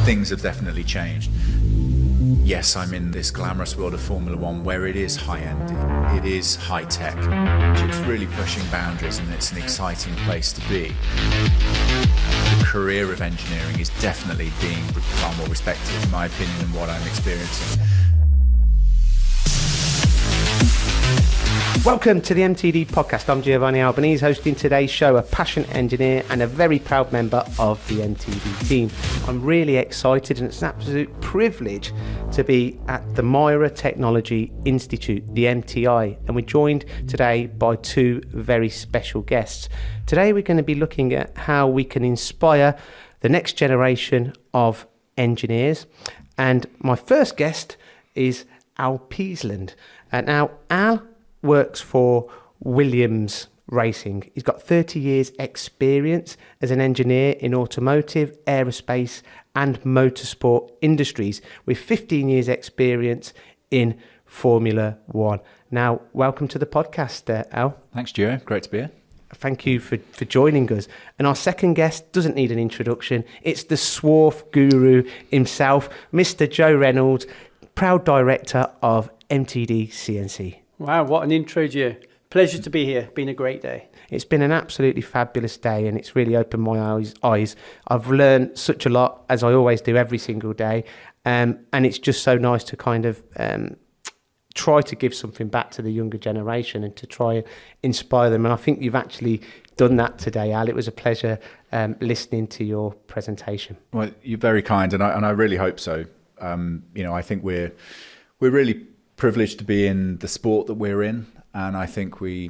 things have definitely changed. Yes, I'm in this glamorous world of Formula One where it is high-end, it is high-tech. It's really pushing boundaries and it's an exciting place to be. The career of engineering is definitely being far more respected, in my opinion, than what I'm experiencing. Welcome to the MTD podcast. I'm Giovanni Albanese, hosting today's show, a passionate engineer and a very proud member of the MTD team. I'm really excited and it's an absolute privilege to be at the Mira Technology Institute, the MTI, and we're joined today by two very special guests. Today we're going to be looking at how we can inspire the next generation of engineers, and my first guest is Al Peasland. Now, Al works for Williams Racing. He's got 30 years experience as an engineer in automotive, aerospace and motorsport industries, with 15 years experience in Formula One. Now, welcome to the podcast, Al. Thanks, Gio. Great to be here. Thank you for joining us. And our second guest doesn't need an introduction. It's the Swarf guru himself, Mr. Joe Reynolds, proud director of MTDCNC. Wow, what an intro, Gio. Pleasure to be here. Been a great day. It's been an absolutely fabulous day and it's really opened my eyes. I've learned such a lot, as I always do every single day. And it's just so nice to kind of try to give something back to the younger generation and to try and inspire them. And I think you've actually done that today, Al. It was a pleasure listening to your presentation. Well, you're very kind, and I really hope so. I think we're really privileged to be in the sport that we're in, and I think we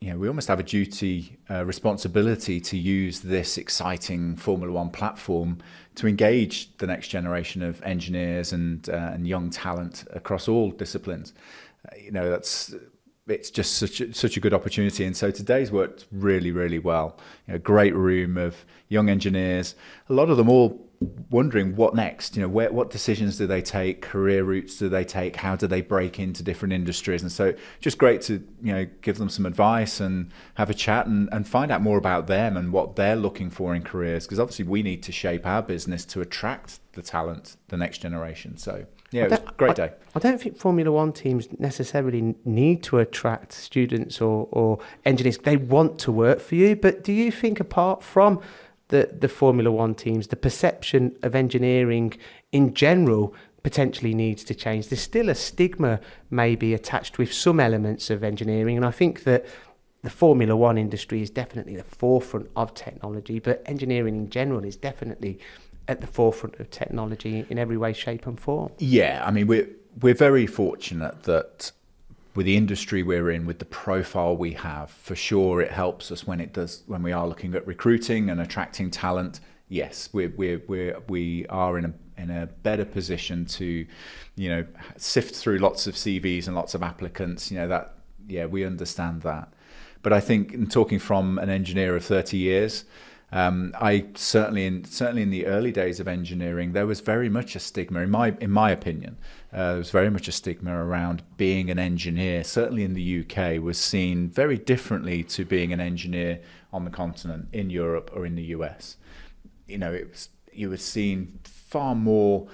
almost have a duty, responsibility to use this exciting Formula One platform to engage the next generation of engineers and young talent across all disciplines. It's just such a good opportunity, and so today's worked really, really well. Great room of young engineers, a lot of them all wondering what next. What decisions do they take, career routes do they take, how do they break into different industries, and so just great to give them some advice and have a chat and find out more about them and what they're looking for in careers, because obviously we need to shape our business to attract the talent, the next generation. So yeah, it was a great day. I don't think Formula One teams necessarily need to attract students or engineers. They want to work for you, but do you think, apart from the Formula One teams, the perception of engineering in general potentially needs to change? There's still a stigma maybe attached with some elements of engineering, and I think that the Formula One industry is definitely the forefront of technology, but engineering in general is definitely at the forefront of technology in every way, shape and form. Yeah, I mean, we're very fortunate that with the industry we're in, with the profile we have, for sure it helps us when we are looking at recruiting and attracting talent. Yes, we are in a better position to, sift through lots of CVs and lots of applicants. We understand that. But I think, in talking from an engineer of 30 years, I certainly in the early days of engineering, there was very much a stigma, in my opinion. There was very much a stigma around being an engineer. Certainly in the UK, was seen very differently to being an engineer on the continent, in Europe or in the US. You were seen far more.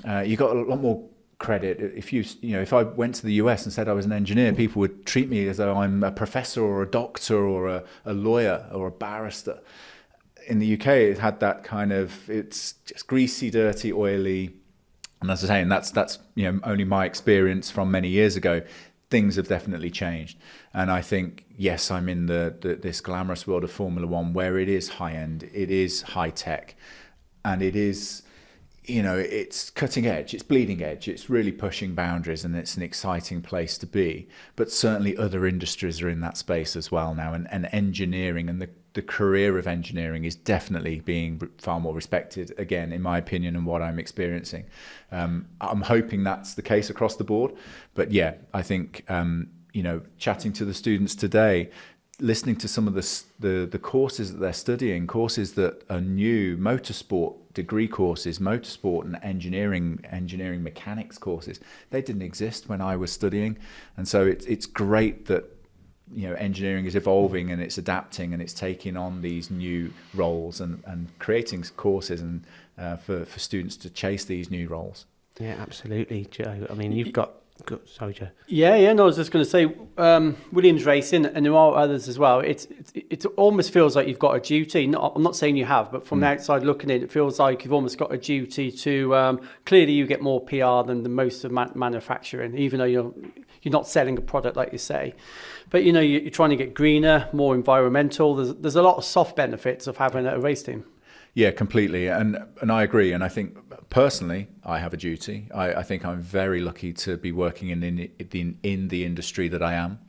You got a lot more credit if I went to the US and said I was an engineer. People would treat me as though I'm a professor or a doctor or a lawyer or a barrister. In the UK, it had that kind of, it's just greasy, dirty, oily, and as I say, and that's only my experience from many years ago. Things have definitely changed, and I think, yes, I'm in this glamorous world of Formula One where it is high end, it is high tech, and it is, it's cutting edge, it's bleeding edge, it's really pushing boundaries, and it's an exciting place to be. But certainly other industries are in that space as well now, and engineering and the career of engineering is definitely being far more respected, again, in my opinion, and what I'm experiencing. I'm hoping that's the case across the board. But yeah, I think, chatting to the students today, listening to some of the courses that they're studying, courses that are new, motorsport degree courses, motorsport and engineering mechanics courses, they didn't exist when I was studying. And so it's great that engineering is evolving and it's adapting and it's taking on these new roles and creating courses and for students to chase these new roles. Yeah, absolutely, Joe. I mean, you've got sorry, Joe. Yeah. No, I was just going to say, Williams Racing, and there are others as well. It almost feels like you've got a duty. I'm not saying you have, but from the outside looking in, it feels like you've almost got a duty to. Clearly, you get more PR than the most of manufacturing, even though you're not selling a product like you say. But you're trying to get greener, more environmental. There's a lot of soft benefits of having a race team. Yeah, completely, and I agree. And I think personally, I have a duty. I think I'm very lucky to be working in the industry that I am,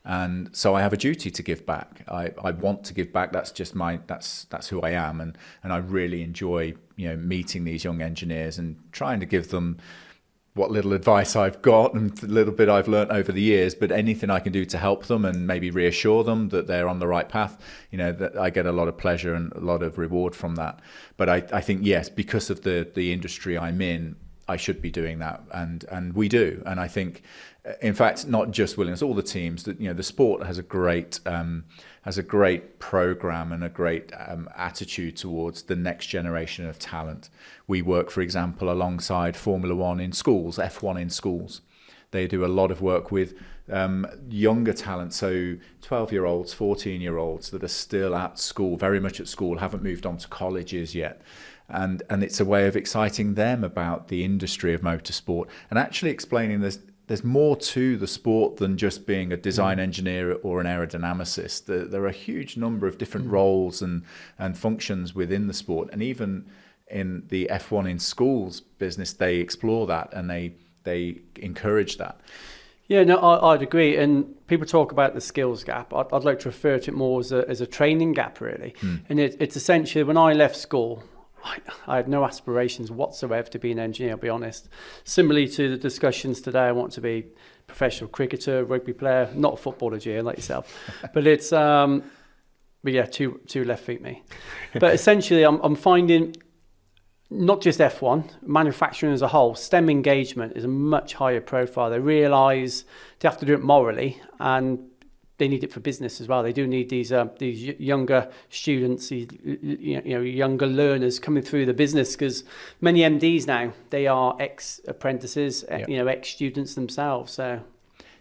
and so I have a duty to give back. I want to give back. That's just that's who I am, and I really enjoy meeting these young engineers and trying to give them what little advice I've got and the little bit I've learnt over the years, but anything I can do to help them and maybe reassure them that they're on the right path, that I get a lot of pleasure and a lot of reward from that. But I think, yes, because of the industry I'm in, I should be doing that, and we do. And I think, in fact, not just Williams, all the teams, that the sport has a great program and a great attitude towards the next generation of talent. We work, for example, alongside Formula One in schools, F1 in schools. They do a lot of work with younger talent, so 12-year-olds, 14-year-olds that are still at school, very much at school, haven't moved on to colleges yet. And it's a way of exciting them about the industry of motorsport and actually explaining there's more to the sport than just being a design engineer or an aerodynamicist. There are a huge number of different roles and functions within the sport. And even in the F1 in schools business, they explore that and they encourage that. Yeah, no, I'd agree. And people talk about the skills gap. I'd like to refer to it more as a training gap, really. And it's essentially, when I left school, I had no aspirations whatsoever to be an engineer, I'll be honest. Similarly to the discussions today, I want to be a professional cricketer, rugby player, not a footballer, Gio, like yourself. But it's, but yeah, two left feet me. But essentially, I'm finding not just F1, manufacturing as a whole, STEM engagement is a much higher profile. They realise they have to do it morally, and they need it for business as well. They do need these younger students, younger learners coming through the business, because many MDs now, they are ex-apprentices, ex-students themselves. So,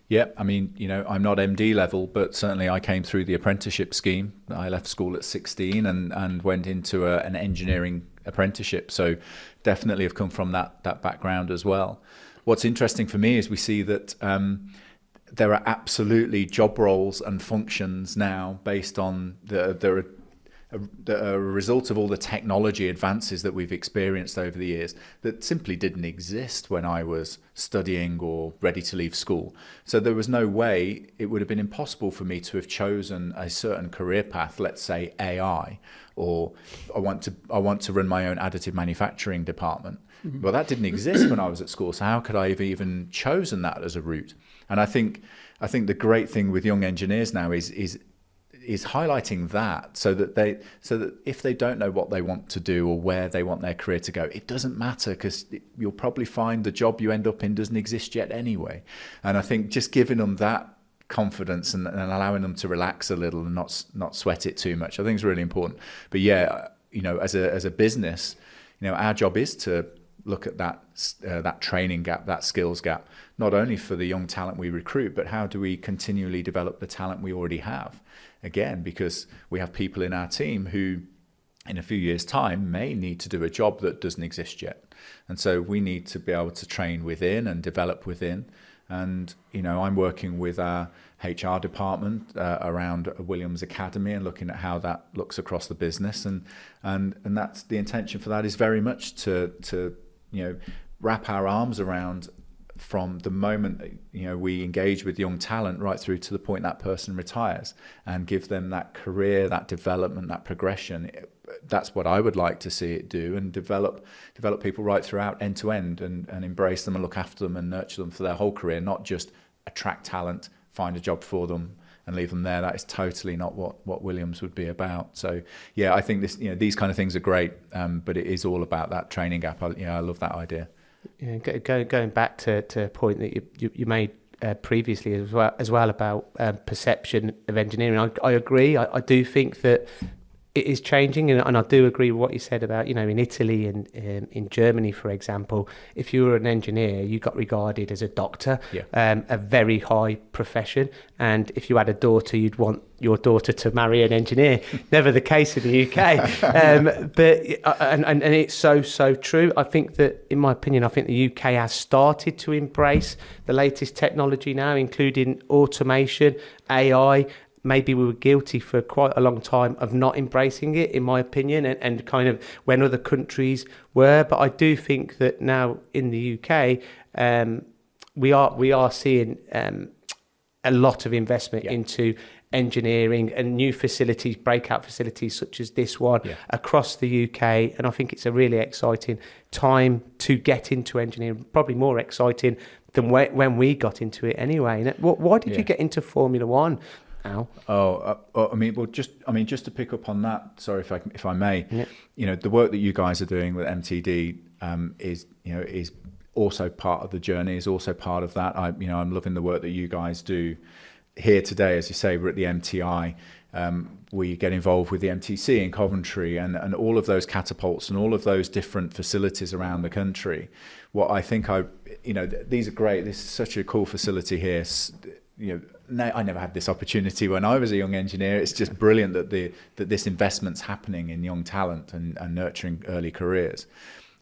yeah, I mean, I'm not MD level, but certainly I came through the apprenticeship scheme. I left school at 16 and went into an engineering apprenticeship. So definitely have come from that background as well. What's interesting for me is we see that there are absolutely job roles and functions now based on the result of all the technology advances that we've experienced over the years that simply didn't exist when I was studying or ready to leave school. So there was no way, it would have been impossible for me to have chosen a certain career path, let's say AI, or I want to run my own additive manufacturing department. Well, that didn't exist when I was at school. So how could I have even chosen that as a route? And I think the great thing with young engineers now is highlighting that so that if they don't know what they want to do or where they want their career to go, it doesn't matter, because you'll probably find the job you end up in doesn't exist yet anyway. And I think just giving them that confidence and allowing them to relax a little and not sweat it too much, I think is really important. But yeah, as a business, our job is to look at that training gap, that skills gap, not only for the young talent we recruit, but how do we continually develop the talent we already have? Again, because we have people in our team who in a few years' time may need to do a job that doesn't exist yet. And so we need to be able to train within and develop within. And, I'm working with our HR department around a Williams Academy and looking at how that looks across the business. And that's the intention for that, is very much to wrap our arms around from the moment we engage with young talent right through to the point that person retires, and give them that career, that development, that progression. That's what I would like to see it do, and develop people right throughout, end to end, and embrace them and look after them and nurture them for their whole career, not just attract talent, find a job for them and leave them there. That is totally not what Williams would be about. So yeah, I think these kind of things are great, but it is all about that training gap. I love that idea. Yeah, going back to a point that you made previously as well about perception of engineering. I agree. I do think that it is changing, and I do agree with what you said about, in Italy and in Germany, for example, if you were an engineer, you got regarded as a doctor, a very high profession, and if you had a daughter, you'd want your daughter to marry an engineer. Never the case in the UK, and it's so true. I think that, in my opinion, the UK has started to embrace the latest technology now, including automation, AI. Maybe we were guilty for quite a long time of not embracing it, in my opinion, and kind of when other countries were. But I do think that now in the UK, we are seeing a lot of investment into engineering and new facilities, breakout facilities such as this one across the UK. And I think it's a really exciting time to get into engineering, probably more exciting than when we got into it anyway. And why did you get into Formula One? Just to pick up on that, sorry if I may, the work that you guys are doing with MTD is also part of the journey, is also part of that. I'm loving the work that you guys do here today. As you say, we're at the MTI. We get involved with the MTC in Coventry and all of those catapults and all of those different facilities around the country. What I think these are great. This is such a cool facility here. I never had this opportunity when I was a young engineer. It's just brilliant that this investment's happening in young talent and nurturing early careers.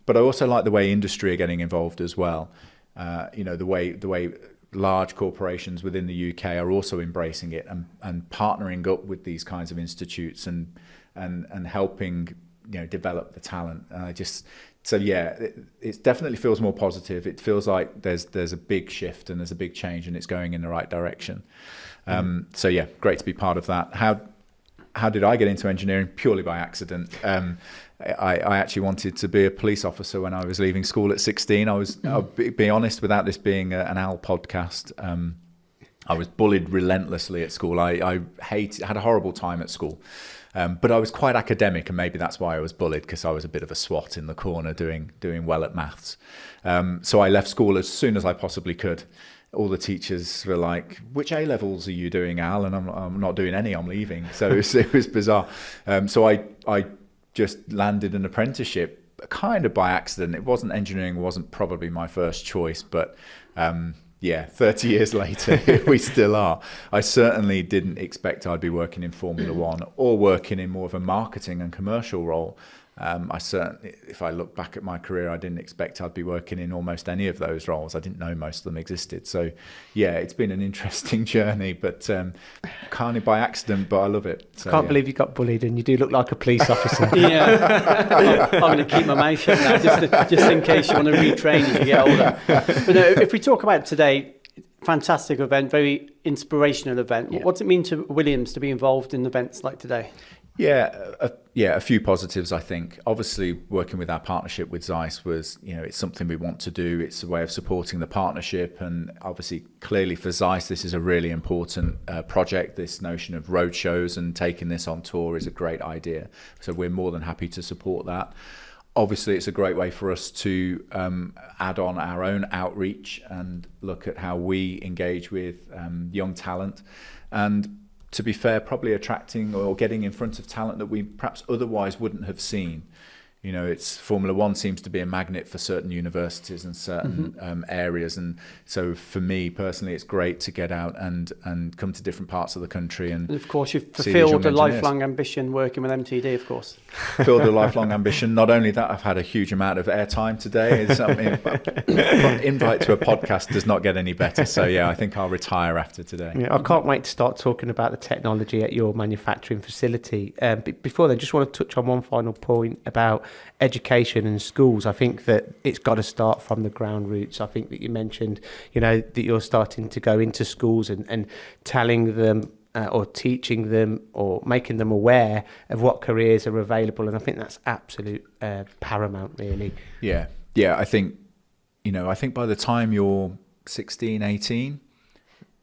But I also like the way industry are getting involved as well. The way large corporations within the UK are also embracing it and partnering up with these kinds of institutes and helping develop the talent. It definitely feels more positive. It feels like there's a big shift and there's a big change and it's going in the right direction. Great to be part of that. How did I get into engineering? Purely by accident. I actually wanted to be a police officer when I was leaving school at 16. I'll be honest, without this being an OWL podcast, I was bullied relentlessly at school. I had a horrible time at school. But I was quite academic, and maybe that's why I was bullied, because I was a bit of a swot in the corner doing well at maths. So I left school as soon as I possibly could. All the teachers were like, "Which A-levels are you doing, Al?" And I'm not doing any, I'm leaving. So it was bizarre. So I just landed an apprenticeship kind of by accident. It wasn't engineering, wasn't probably my first choice, but 30 years later, we still are. I certainly didn't expect I'd be working in Formula One or working in more of a marketing and commercial role. If I look back at my career, I didn't expect I'd be working in almost any of those roles. I didn't know most of them existed. So, it's been an interesting journey, but kind of by accident, but I love it. So, Can't believe you got bullied, and you do look like a police officer. I'm going to keep my mouth shut now, just in case you want to retrain as you get older. But if we talk about today, fantastic event, very inspirational event. What's it mean to Williams to be involved in events like today? A few positives, I think. Obviously, working with our partnership with ZEISS was, it's something we want to do. It's a way of supporting the partnership. And obviously, clearly for ZEISS, this is a really important project. This notion of roadshows and taking this on tour is a great idea. So we're more than happy to support that. Obviously, it's a great way for us to add on our own outreach and look at how we engage with young talent. And to be fair, probably attracting or getting in front of talent that we perhaps otherwise wouldn't have seen. It's Formula One seems to be a magnet for certain universities and certain areas. And so for me personally, it's great to get out and come to different parts of the country. And of course, you've fulfilled a lifelong ambition working with MTD, of course. Fulfilled a lifelong ambition. Not only that, I've had a huge amount of airtime today. Invite to a podcast does not get any better. So I think I'll retire after today. I can't wait to start talking about the technology at your manufacturing facility. Before then, just want to touch on one final point about education and schools. I think that it's got to start from the ground roots. I think that you mentioned, that you're starting to go into schools and telling them or teaching them or making them aware of what careers are available. And I think that's absolute paramount, really. Yeah. I think by the time you're 16, 18,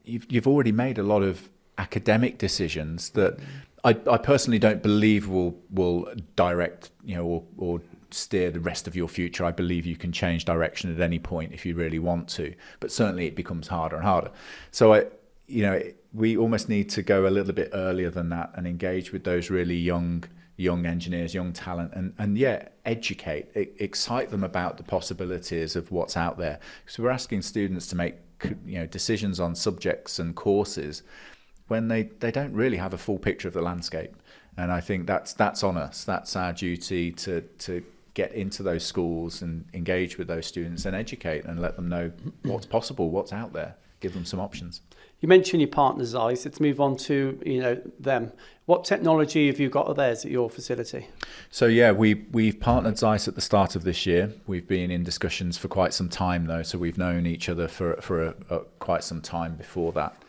you've already made a lot of academic decisions that I personally don't believe will direct, or steer the rest of your future. I believe you can change direction at any point if you really want to, but certainly it becomes harder and harder. So we almost need to go a little bit earlier than that and engage with those really young engineers, young talent, and educate, excite them about the possibilities of what's out there. So we're asking students to make decisions on subjects and courses when they don't really have a full picture of the landscape. And I think that's on us. That's our duty to get into those schools and engage with those students and educate and let them know what's possible, what's out there, give them some options. You mentioned your partners, ZEISS. Let's move on to them. What technology have you got of theirs at your facility? So we've partnered ZEISS at the start of this year. We've been in discussions for quite some time though, so we've known each other for quite some time before that.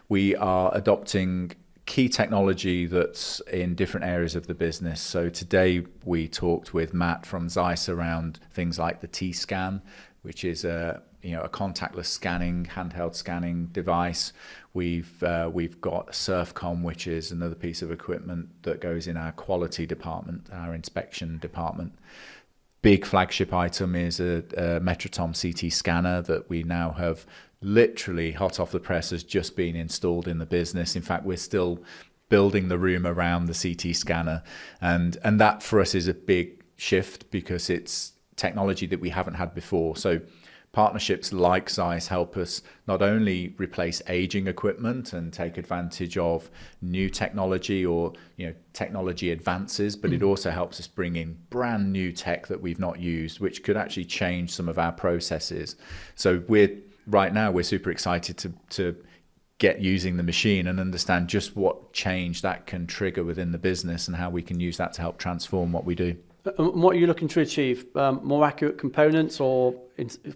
We are adopting key technology that's in different areas of the business. So today we talked with Matt from ZEISS around things like the T-Scan, which is a contactless scanning, handheld scanning device. We've got Surfcom, which is another piece of equipment that goes in our quality department, our inspection department. Big flagship item is a Metrotom CT scanner that we now have literally hot off the press, has just been installed in the business. In fact, we're still building the room around the CT scanner, and that for us is a big shift because it's technology that we haven't had before. So partnerships like ZEISS help us not only replace aging equipment and take advantage of new technology or technology advances, but it also helps us bring in brand new tech that we've not used, which could actually change some of our processes. So right now we're super excited to get using the machine and understand just what change that can trigger within the business and how we can use that to help transform what we do. What are you looking to achieve? More accurate components or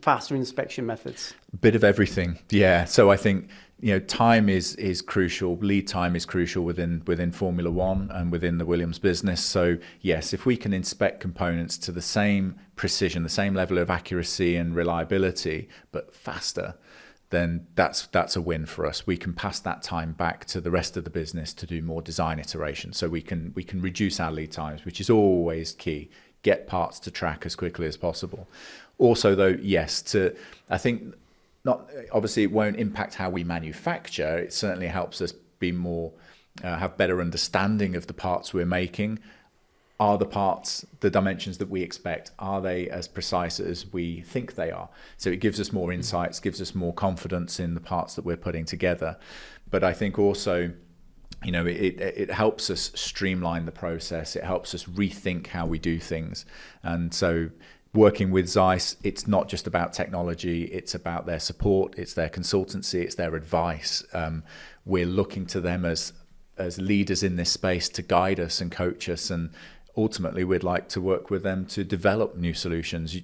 faster inspection methods? A bit of everything, yeah. So I think time is crucial. Lead time is crucial within Formula One and within the Williams business. So yes, if we can inspect components to the same precision, the same level of accuracy and reliability, but faster, then that's a win for us. We can pass that time back to the rest of the business to do more design iteration. So we can reduce our lead times, which is always key. Get parts to track as quickly as possible. Also, though, yes, I think not obviously it won't impact how we manufacture. It certainly helps us be more have better understanding of the parts we're making. Are the parts the dimensions that we expect? Are they as precise as we think they are? So it gives us more insights, gives us more confidence in the parts that we're putting together. But I think also, it helps us streamline the process. It helps us rethink how we do things. And so working with ZEISS, it's not just about technology, it's about their support, it's their consultancy, it's their advice. We're looking to them as leaders in this space to guide us and coach us, and ultimately we'd like to work with them to develop new solutions.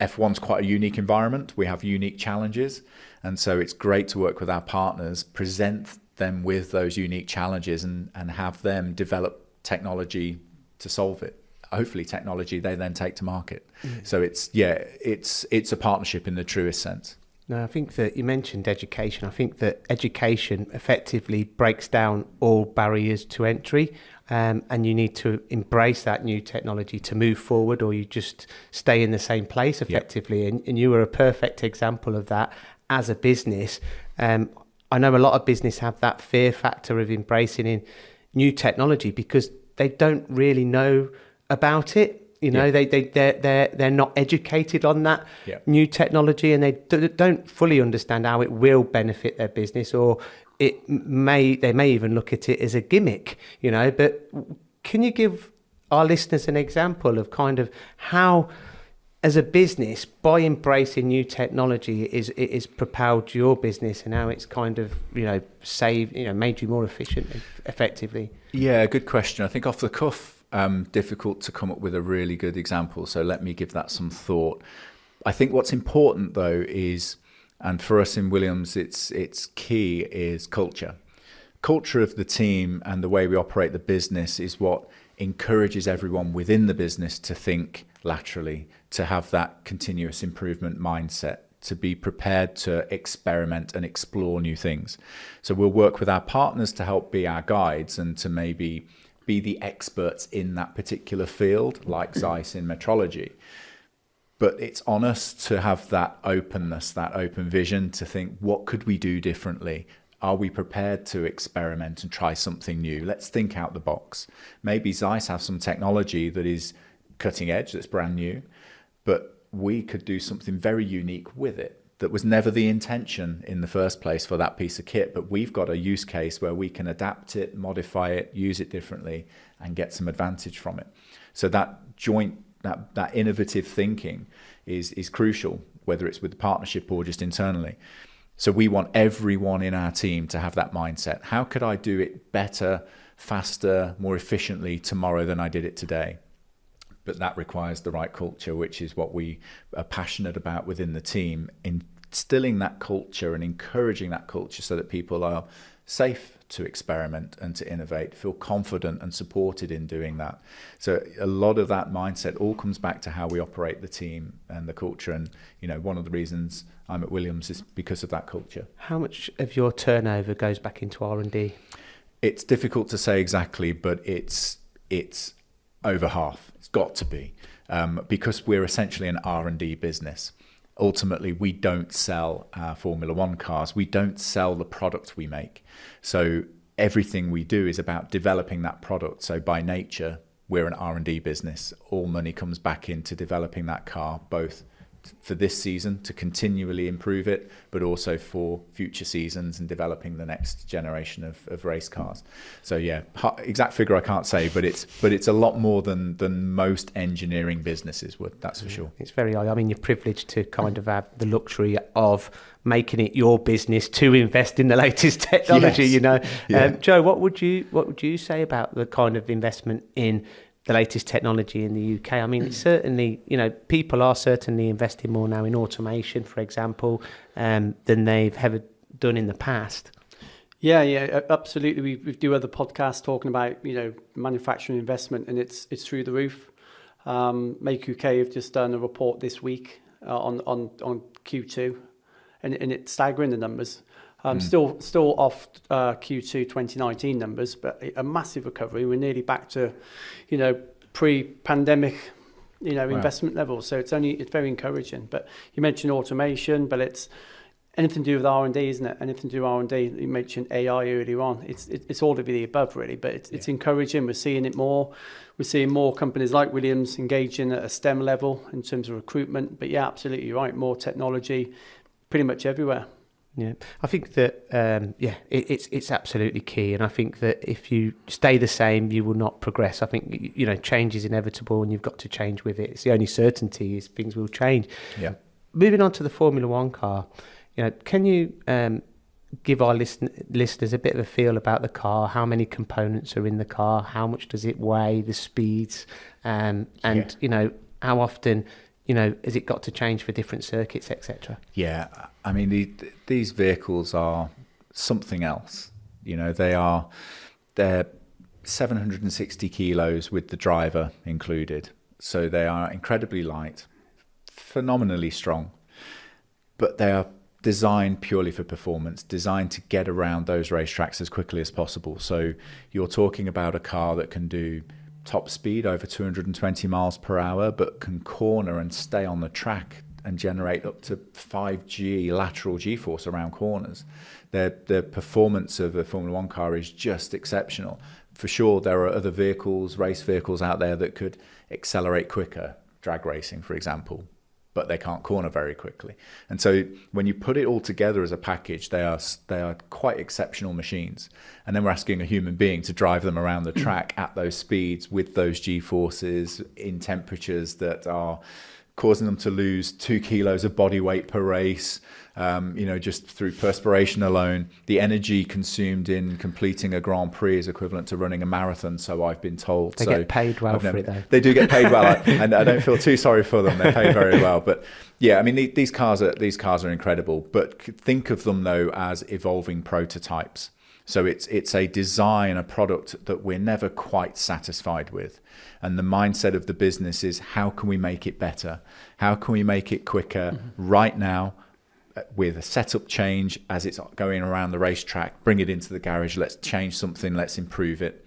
F1's quite a unique environment. We have unique challenges, and so it's great to work with our partners, present them with those unique challenges and have them develop technology to solve it. Hopefully technology they then take to market. So it's a partnership in the truest sense. No, I think that you mentioned education. I think that education effectively breaks down all barriers to entry, and you need to embrace that new technology to move forward, or you just stay in the same place effectively. Yep. And you were a perfect example of that as a business. I know a lot of business have that fear factor of embracing in new technology because they don't really know about it. They're not educated on that new technology, and they don't fully understand how it will benefit their business, or they may even look at it as a gimmick, But can you give our listeners an example of kind of how, as a business, by embracing new technology, it is propelled your business and how it's kind of made you more efficient effectively? Yeah, good question. I think off the cuff, difficult to come up with a really good example, so let me give that some thought. I think what's important though is, and for us in Williams it's key, is culture of the team, and the way we operate the business is what encourages everyone within the business to think laterally, to have that continuous improvement mindset, to be prepared to experiment and explore new things. So we'll work with our partners to help be our guides and to maybe be the experts in that particular field, like ZEISS in metrology. But it's on us to have that openness, that open vision to think, what could we do differently? Are we prepared to experiment and try something new? Let's think out the box. Maybe ZEISS have some technology that is cutting edge, that's brand new, but we could do something very unique with it that was never the intention in the first place for that piece of kit. But we've got a use case where we can adapt it, modify it, use it differently, and get some advantage from it. So that joint, that innovative thinking is crucial, whether it's with the partnership or just internally. So we want everyone in our team to have that mindset. How could I do it better, faster, more efficiently tomorrow than I did it today? But that requires the right culture, which is what we are passionate about within the team, instilling that culture and encouraging that culture so that people are safe to experiment and to innovate, feel confident and supported in doing that. So a lot of that mindset all comes back to how we operate the team and the culture. And, you know, one of the reasons I'm at Williams is because of that culture. How much of your turnover goes back into R&D? It's difficult to say exactly, but it's over half. It's got to be, because we're essentially an R&D business. Ultimately, we don't sell Formula One cars. We don't sell the product we make. So everything we do is about developing that product. So by nature, we're an R&D business. All money comes back into developing that car, both for this season to continually improve it, but also for future seasons and developing the next generation of race cars. So yeah, exact figure I can't say, but it's a lot more than most engineering businesses would, that's for sure. It's very high. I mean, you're privileged to kind of have the luxury of making it your business to invest in the latest technology. Yes. You know, yeah. Joe, what would you say about the kind of investment in the latest technology in the UK? I mean, it's certainly, you know, people are certainly investing more now in automation, for example, than they've ever done in the past. Yeah, absolutely. We do other podcasts talking about, you know, manufacturing investment, and it's through the roof. Make UK have just done a report this week on Q2, and it's staggering, the numbers. Still off Q2 2019 numbers, but a massive recovery. We're nearly back to, you know, pre-pandemic, you know, investment levels. So it's very encouraging. But you mentioned automation, but it's anything to do with R&D, isn't it? Anything to do with R&D. You mentioned AI earlier on. It's all of the above, really. But it's encouraging. We're seeing it more. We're seeing more companies like Williams engaging at a STEM level in terms of recruitment. But yeah, absolutely right. More technology, pretty much everywhere. Yeah, I think that it's absolutely key, and I think that if you stay the same, you will not progress. I think, you know, change is inevitable, and you've got to change with it. It's the only certainty is things will change. Yeah. Moving on to the Formula One car, you know, can you give our listeners a bit of a feel about the car? How many components are in the car? How much does it weigh? The speeds, and you know, how often, you know, has it got to change for different circuits, etc.? Yeah, I mean, these vehicles are something else. You know, they're 760 kilos with the driver included. So they are incredibly light, phenomenally strong, but they are designed purely for performance, designed to get around those racetracks as quickly as possible. So you're talking about a car that can do top speed over 220 miles per hour, but can corner and stay on the track and generate up to 5G lateral G-force around corners. The performance of a Formula One car is just exceptional. For sure, there are other vehicles, race vehicles out there that could accelerate quicker, drag racing, for example, but they can't corner very quickly. And so when you put it all together as a package, they are quite exceptional machines. And then we're asking a human being to drive them around the track at those speeds with those G-forces in temperatures that are causing them to lose 2 kilos of body weight per race, you know, just through perspiration alone. The energy consumed in completing a Grand Prix is equivalent to running a marathon, so I've been told. They get paid well for it, though. They do get paid well, and I don't feel too sorry for them. They pay very well. But yeah, I mean, these cars are incredible. But think of them, though, as evolving prototypes. So it's a design, a product that we're never quite satisfied with. And the mindset of the business is, how can we make it better? How can we make it quicker right now with a setup change as it's going around the racetrack? Bring it into the garage. Let's change something. Let's improve it.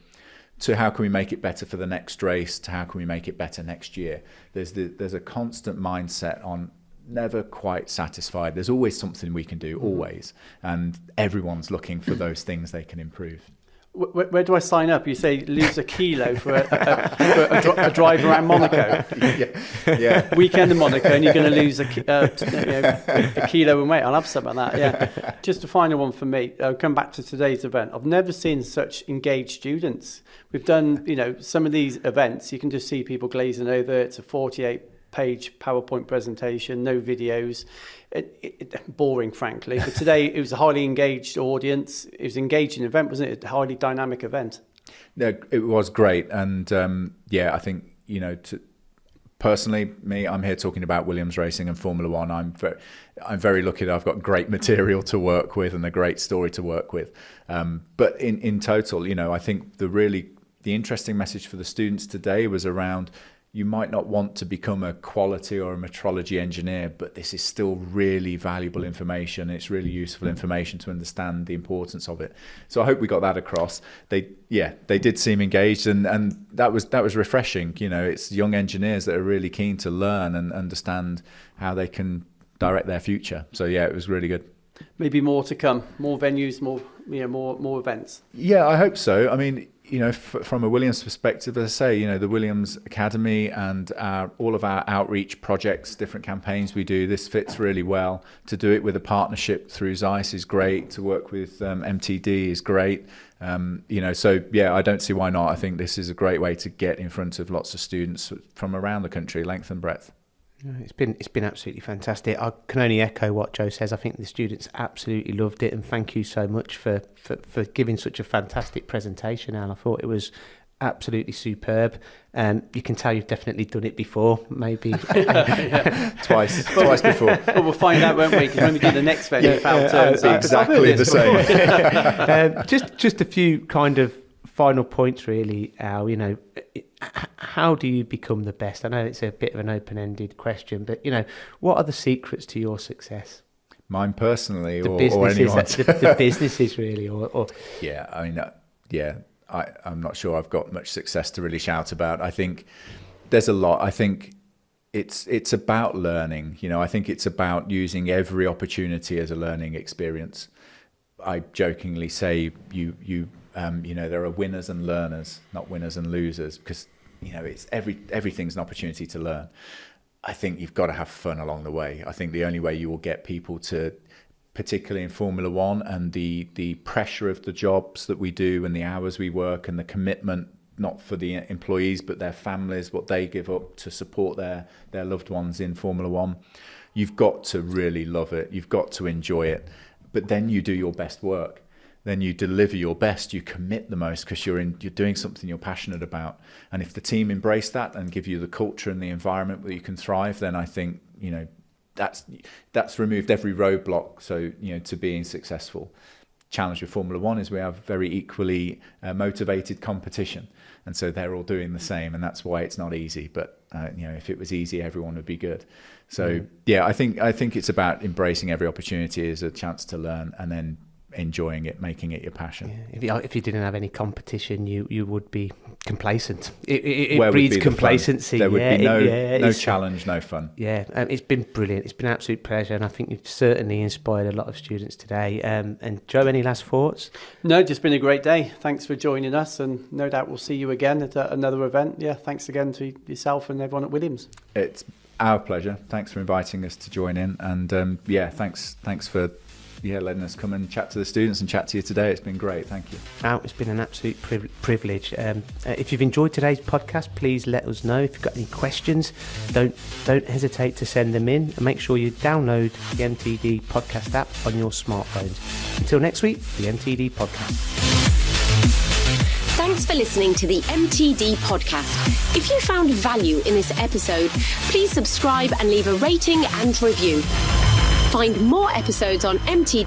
to how can we make it better for the next race, to how can we make it better next year. There's a constant mindset on never quite satisfied. There's always something we can do, always. And everyone's looking for those things they can improve. Where do I sign up? You say lose a kilo for a drive around Monaco. Yeah. Weekend in Monaco, and you're going to lose a kilo in weight. I'll have some of that. Yeah. Just a final one for me. I'll come back to today's event. I've never seen such engaged students. We've done, some of these events. You can just see people glazing over. It's a 48-page PowerPoint presentation, no videos. Boring, frankly. But today it was a highly engaged audience. It was an engaging event, wasn't it? A highly dynamic event. No, it was great. And I think, personally, I'm here talking about Williams racing and Formula One. I'm very lucky that I've got great material to work with and a great story to work with. But in total, I think the interesting message for the students today was around, you might not want to become a quality or a metrology engineer, but this is still really valuable information. It's really useful information to understand the importance of it. So I hope we got that across. They did seem engaged, and that was refreshing. It's young engineers that are really keen to learn and understand how they can direct their future. So it was really good. Maybe more to come, more venues, more events. Yeah, I hope so. I mean, from a Williams perspective, as I say, the Williams Academy and all of our outreach projects, different campaigns we do, this fits really well. To do it with a partnership through ZEISS is great. To work with MTD is great. I don't see why not. I think this is a great way to get in front of lots of students from around the country, length and breadth. It's been absolutely fantastic. I can only echo what Joe says. I think the students absolutely loved it, and thank you so much for giving such a fantastic presentation, Al. I thought it was absolutely superb. You can tell you've definitely done it before, maybe twice before. Well, we'll find out, won't we? Because when we do the next venue, exactly the same. Just a few kind of final points, really, Al. How do you become the best? I know it's a bit of an open-ended question, but what are the secrets to your success? Mine personally, or anyone's? The businesses, really, or I'm not sure I've got much success to really shout about. I think there's a lot. I think it's about learning. I think it's about using every opportunity as a learning experience. I jokingly say there are winners and learners, not winners and losers, because it's everything's an opportunity to learn. I think you've got to have fun along the way. I think the only way you will get people to, particularly in Formula One, and the pressure of the jobs that we do and the hours we work and the commitment, not for the employees but their families, what they give up to support their loved ones in Formula One. You've got to really love it. You've got to enjoy it. But then you do your best work. Then you deliver your best, you commit the most, because you're doing something you're passionate about. And if the team embrace that and give you the culture and the environment where you can thrive, then I think that's removed every roadblock. So to being successful. Challenge with Formula One is we have very equally motivated competition, and so they're all doing the same, and that's why it's not easy. But if it was easy, everyone would be good. So I think it's about embracing every opportunity as a chance to learn, and then enjoying it, making it your passion. If you didn't have any competition, you would be complacent. It breeds complacency. There would be no challenge, no fun. It's been brilliant. It's been an absolute pleasure, and I think you've certainly inspired a lot of students today. And Joe, any last thoughts? No, just been a great day. Thanks for joining us, and no doubt we'll see you again at another event. Thanks again to yourself and everyone at Williams. It's our pleasure. Thanks for inviting us to join in, and thanks for letting us come and chat to the students and chat to you today. It's been great. Thank you. It's been an absolute privilege. If you've enjoyed today's podcast, please let us know. If you've got any questions, don't hesitate to send them in, and make sure you download the MTD podcast app on your smartphones. Until next week, the MTD podcast. Thanks for listening to the MTD podcast. If you found value in this episode, please subscribe and leave a rating and review. Find more episodes on mtdcnc.com.